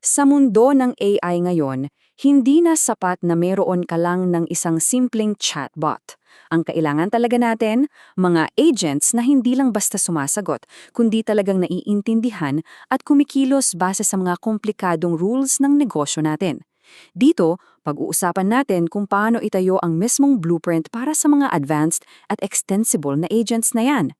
Sa mundo ng AI ngayon, hindi na sapat na meron ka lang ng isang simpleng chatbot. Ang kailangan talaga natin, mga agents na hindi lang basta sumasagot, kundi talagang naiintindihan at kumikilos base sa mga komplikadong rules ng negosyo natin. Dito, pag-uusapan natin kung paano itayo ang mismong blueprint para sa mga advanced at extensible na agents na yan.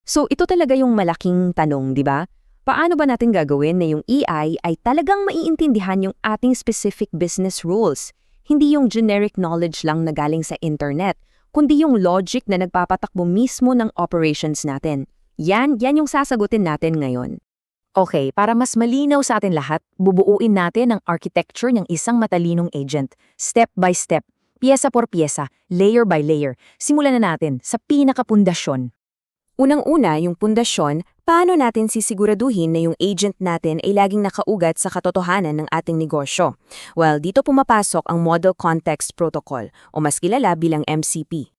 So ito talaga yung malaking tanong, di ba? Paano ba natin gagawin na yung AI ay talagang maiintindihan yung ating specific business rules? Hindi yung generic knowledge lang na galing sa internet, kundi yung logic na nagpapatakbo mismo ng operations natin. Yan yung sasagutin natin ngayon. Okay, para mas malinaw sa atin lahat, bubuuin natin ang architecture ng isang matalinong agent, step by step, piyesa por piyesa, layer by layer. Simulan na natin sa pinakapundasyon. Unang-una, yung pundasyon, paano natin sisiguraduhin na yung agent natin ay laging nakaugat sa katotohanan ng ating negosyo? Well, dito pumapasok ang Model Context Protocol o mas kilala bilang MCP.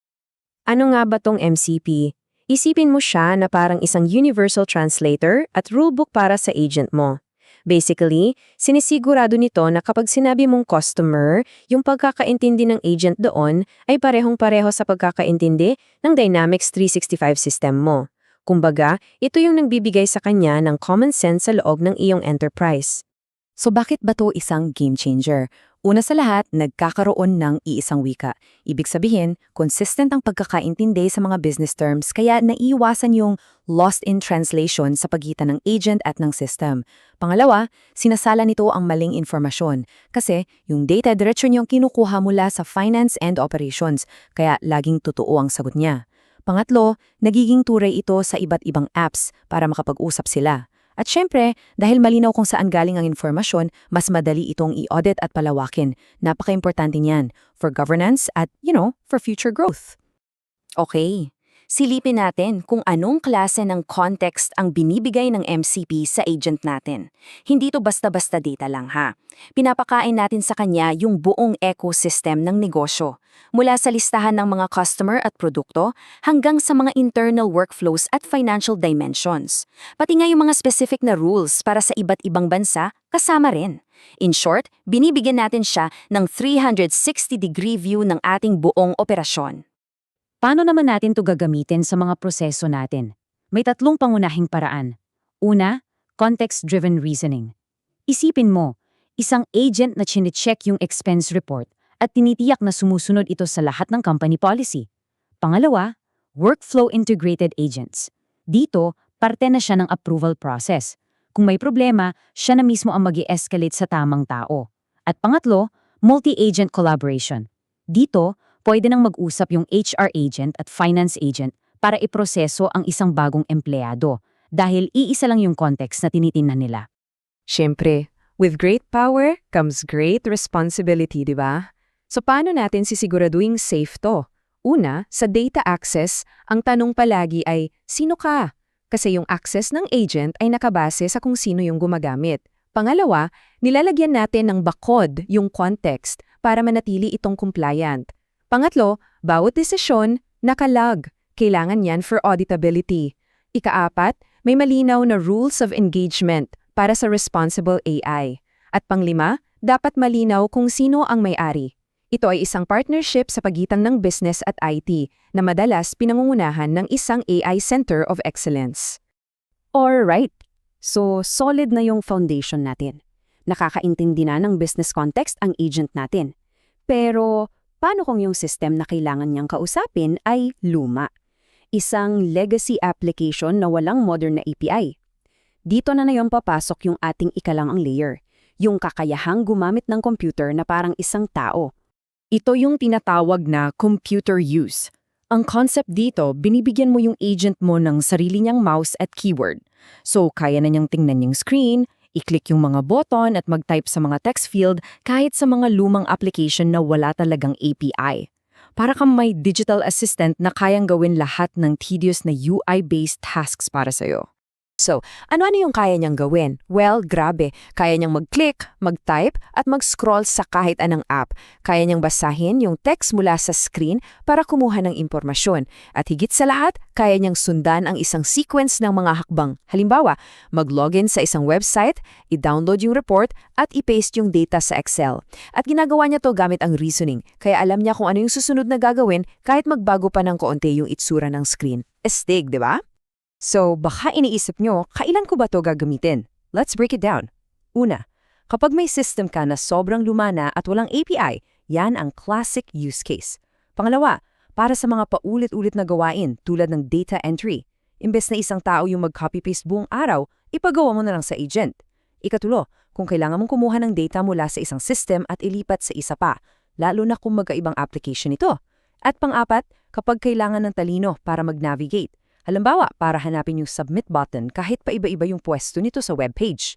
Ano nga ba tong MCP? Isipin mo siya na parang isang universal translator at rulebook para sa agent mo. Basically, sinisigurado nito na kapag sinabi mong customer, yung pagkakaintindi ng agent doon ay parehong-pareho sa pagkakaintindi ng Dynamics 365 system mo. Kumbaga, ito yung nagbibigay sa kanya ng common sense sa loob ng iyong enterprise. So bakit ba to isang game changer? Una sa lahat, nagkakaroon ng iisang wika. Ibig sabihin, consistent ang pagkakaintindi sa mga business terms kaya naiiwasan yung lost in translation sa pagitan ng agent at ng system. Pangalawa, sinasala nito ang maling informasyon kasi yung data diretso niyong kinukuha mula sa finance and operations kaya laging totoo ang sagot niya. Pangatlo, nagiging turay ito sa iba't ibang apps para makapag-usap sila. At syempre, dahil malinaw kung saan galing ang informasyon, mas madali itong i-audit at palawakin. Napaka-importante niyan for governance at, for future growth. Okay, silipin natin kung anong klase ng context ang binibigay ng MCP sa agent natin. Hindi to basta-basta data lang ha. Pinapakain natin sa kanya yung buong ecosystem ng negosyo. Mula sa listahan ng mga customer at produkto hanggang sa mga internal workflows at financial dimensions. Pati nga yung mga specific na rules para sa iba't ibang bansa kasama rin. In short, binibigyan natin siya ng 360-degree view ng ating buong operasyon. Paano naman natin to gagamitin sa mga proseso natin? May tatlong pangunahing paraan. Una, context-driven reasoning. Isipin mo, isang agent na chine-check yung expense report at tinitiyak na sumusunod ito sa lahat ng company policy. Pangalawa, workflow integrated agents. Dito, parte na siya ng approval process. Kung may problema, siya na mismo ang mag-i-escalate sa tamang tao. At pangatlo, multi-agent collaboration. Dito, pwede nang mag-usap yung HR agent at finance agent para iproseso ang isang bagong empleyado dahil iisa lang yung context na tinitingnan nila. Siyempre, with great power comes great responsibility, di ba? So paano natin sisiguraduhin safe to? Una, sa data access, ang tanong palagi ay, sino ka? Kasi yung access ng agent ay nakabase sa kung sino yung gumagamit. Pangalawa, nilalagyan natin ng bakod yung context para manatili itong compliant. Pangatlo, bawat desisyon, nakalag. Kailangan yan for auditability. Ikaapat, may malinaw na rules of engagement para sa responsible AI. At panglima, dapat malinaw kung sino ang may-ari. Ito ay isang partnership sa pagitan ng business at IT na madalas pinangungunahan ng isang AI Center of Excellence. Alright, so solid na yung foundation natin. Nakakaintindi na ng business context ang agent natin. Pero paano kung yung system na kailangan niyang kausapin ay luma? Isang legacy application na walang modern na API. Dito na yung papasok yung ating ikalang layer, yung kakayahang gumamit ng computer na parang isang tao. Ito yung tinatawag na computer use. Ang concept dito, binibigyan mo yung agent mo ng sarili niyang mouse at keyboard. So, kaya na niyang tingnan yung screen, i-click yung mga button at mag-type sa mga text field kahit sa mga lumang application na wala talagang API. Para kang may digital assistant na kayang gawin lahat ng tedious na UI-based tasks para sa'yo. So, ano-ano yung kaya niyang gawin? Well, grabe. Kaya niyang mag-click, mag-type, at mag-scroll sa kahit anong app. Kaya niyang basahin yung text mula sa screen para kumuha ng impormasyon. At higit sa lahat, kaya niyang sundan ang isang sequence ng mga hakbang. Halimbawa, mag-login sa isang website, i-download yung report, at i-paste yung data sa Excel. At ginagawa niya to gamit ang reasoning, kaya alam niya kung ano yung susunod na gagawin kahit magbago pa ng kaunti yung itsura ng screen. Estig, di ba? So, baka iniisip nyo, kailan ko ba to gagamitin? Let's break it down. Una, kapag may system ka na sobrang lumana at walang API, yan ang classic use case. Pangalawa, para sa mga paulit-ulit na gawain tulad ng data entry. Imbes na isang tao yung mag-copy-paste buong araw, ipagawa mo na lang sa agent. Ikatulo, kung kailangan mong kumuha ng data mula sa isang system at ilipat sa isa pa, lalo na kung magkaibang application ito. At pang-apat, kapag kailangan ng talino para mag-navigate. Halimbawa, para hanapin yung submit button kahit pa iba-iba yung pwesto nito sa webpage.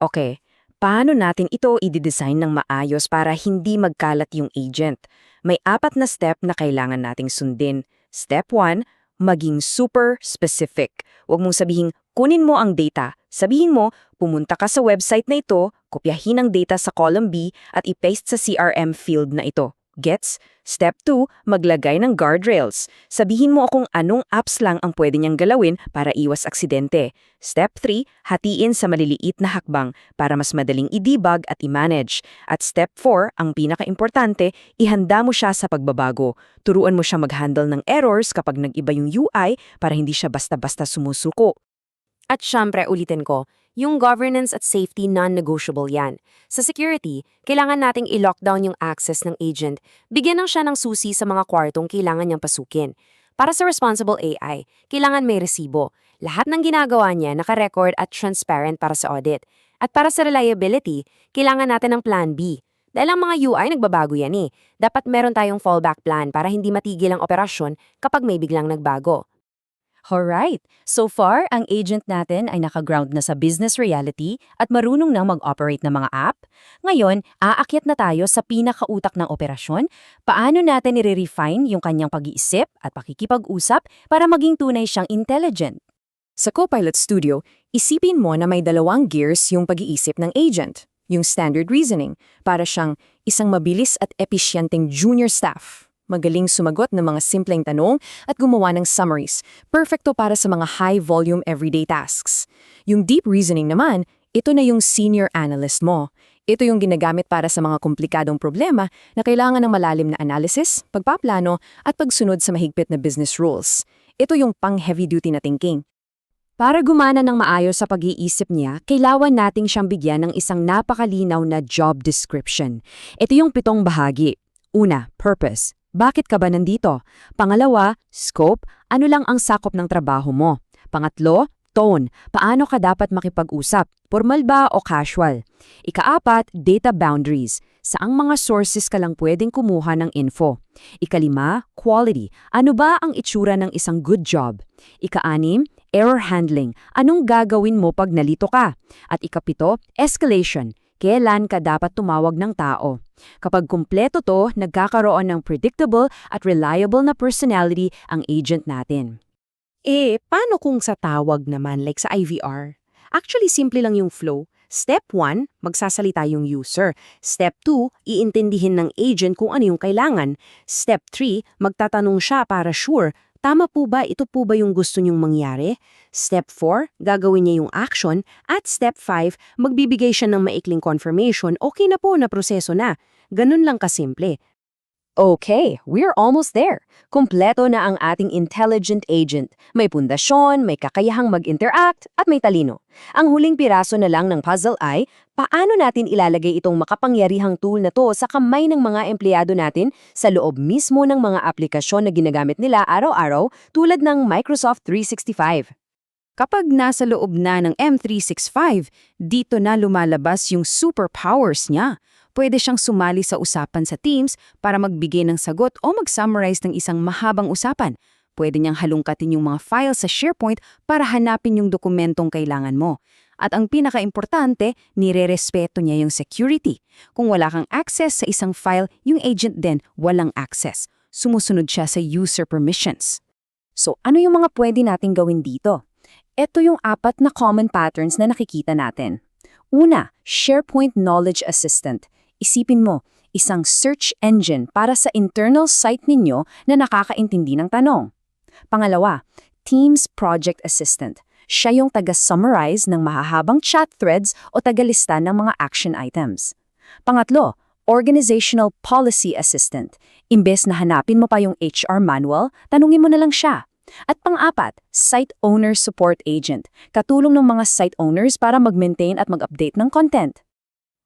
Okay, paano natin ito i-design ng maayos para hindi magkalat yung agent? May 4 na step na kailangan nating sundin. Step 1, maging super specific. Huwag mong sabihin, kunin mo ang data. Sabihin mo, pumunta ka sa website na ito, kopyahin ang data sa column B at i-paste sa CRM field na ito. Gets? Step 2, maglagay ng guardrails. Sabihin mo kung anong apps lang ang pwede niyang galawin para iwas aksidente. Step 3, hatiin sa maliliit na hakbang para mas madaling i-debug at i-manage. At step 4, ang pinaka-importante, ihanda mo siya sa pagbabago. Turuan mo siya mag-handle ng errors kapag nag-iba yung UI para hindi siya basta-basta sumusuko. At syempre, ulitin ko, yung governance at safety non-negotiable yan. Sa security, kailangan nating i-lockdown yung access ng agent. Bigyan lang siya ng susi sa mga kwartong kailangan niyang pasukin. Para sa responsible AI, kailangan may resibo. Lahat ng ginagawa niya naka-record at transparent para sa audit. At para sa reliability, kailangan natin ng plan B. Dahil ang mga UI nagbabago yan eh. Dapat meron tayong fallback plan para hindi matigil ang operasyon kapag may biglang nagbago. Alright, so far, ang agent natin ay nakaground na sa business reality at marunong na mag-operate ng mga app. Ngayon, aakyat na tayo sa pinakautak ng operasyon, paano natin i-refine yung kanyang pag-iisip at pakikipag-usap para maging tunay siyang intelligent. Sa Copilot Studio, isipin mo na may 2 gears yung pag-iisip ng agent. Yung standard reasoning, para siyang isang mabilis at episyenteng junior staff. Magaling sumagot ng mga simpleng tanong at gumawa ng summaries. Perfecto para sa mga high-volume everyday tasks. Yung deep reasoning naman, ito na yung senior analyst mo. Ito yung ginagamit para sa mga komplikadong problema na kailangan ng malalim na analysis, pagpaplano, at pagsunod sa mahigpit na business rules. Ito yung pang-heavy duty na thinking. Para gumana ng maayos sa pag-iisip niya, kailangan nating siyang bigyan ng isang napakalinaw na job description. Ito yung 7 bahagi. Una, purpose. Bakit ka ba nandito? Pangalawa, scope. Ano lang ang sakop ng trabaho mo? Pangatlo, tone. Paano ka dapat makipag-usap? Formal ba o casual? Ika-4, data boundaries. Saang mga sources ka lang pwedeng kumuha ng info? Ika-5, quality. Ano ba ang itsura ng isang good job? Ika-6, error handling. Anong gagawin mo pag nalito ka? At ika-7, escalation. Kailan ka dapat tumawag ng tao? Kapag kumpleto to, nagkakaroon ng predictable at reliable na personality ang agent natin. Paano kung sa tawag naman, like sa IVR? Actually, simple lang yung flow. Step 1, magsasalita yung user. Step 2, iintindihin ng agent kung ano yung kailangan. Step 3, magtatanong siya para sure, tama po ba, ito po ba yung gusto niyong mangyari? Step 4, gagawin niya yung action. At step 5, magbibigay siya ng maikling confirmation, okay na po, na proseso na. Ganun lang kasimple. Okay, we're almost there. Kompleto na ang ating intelligent agent. May pundasyon, may kakayahang mag-interact, at may talino. Ang huling piraso na lang ng puzzle ay, paano natin ilalagay itong makapangyarihang tool na to sa kamay ng mga empleyado natin sa loob mismo ng mga aplikasyon na ginagamit nila araw-araw tulad ng Microsoft 365. Kapag nasa loob na ng M365, dito na lumalabas yung superpowers niya. Pwede siyang sumali sa usapan sa Teams para magbigay ng sagot o mag-summarize ng isang mahabang usapan. Pwede niyang halungkatin yung mga files sa SharePoint para hanapin yung dokumentong kailangan mo. At ang pinaka-importante, nire-respeto niya yung security. Kung wala kang access sa isang file, yung agent din walang access. Sumusunod siya sa user permissions. So, ano yung mga pwede nating gawin dito? Ito yung 4 na common patterns na nakikita natin. Una, SharePoint Knowledge Assistant. Isipin mo, isang search engine para sa internal site ninyo na nakakaintindi ng tanong. Pangalawa, Teams Project Assistant. Siya yung taga-summarize ng mahahabang chat threads o tagalista ng mga action items. Pangatlo, Organizational Policy Assistant. Imbes na hanapin mo pa yung HR manual, tanungin mo na lang siya. At pang-apat, Site Owner Support Agent. Katulong ng mga site owners para mag-maintain at mag-update ng content.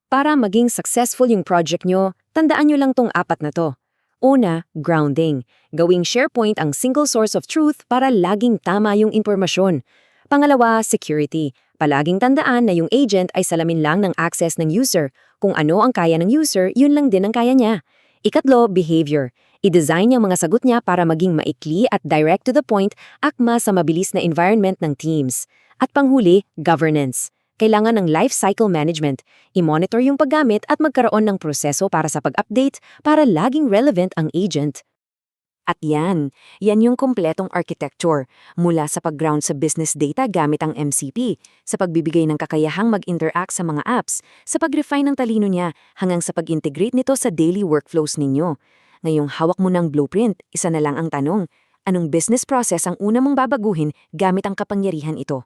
Para maging successful yung project nyo, tandaan nyo lang tong 4 na to. Una, grounding. Gawing SharePoint ang single source of truth para laging tama yung impormasyon. Pangalawa, security. Palaging tandaan na yung agent ay salamin lang ng access ng user. Kung ano ang kaya ng user, yun lang din ang kaya niya. Ikatlo, behavior. I-design yung mga sagot niya para maging maikli at direct to the point, akma sa mabilis na environment ng teams. At panghuli, governance. Kailangan ng life cycle management. I-monitor yung paggamit at magkaroon ng proseso para sa pag-update para laging relevant ang agent. At yan yung kumpletong architecture, mula sa pag-ground sa business data gamit ang MCP, sa pagbibigay ng kakayahang mag-interact sa mga apps, sa pag-refine ng talino niya, hanggang sa pag-integrate nito sa daily workflows ninyo. Ngayong hawak mo ng blueprint, isa na lang ang tanong, anong business process ang una mong babaguhin gamit ang kapangyarihan ito?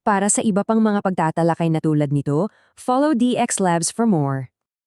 Para sa iba pang mga pagtatalakay na tulad nito, follow DX Labs for more.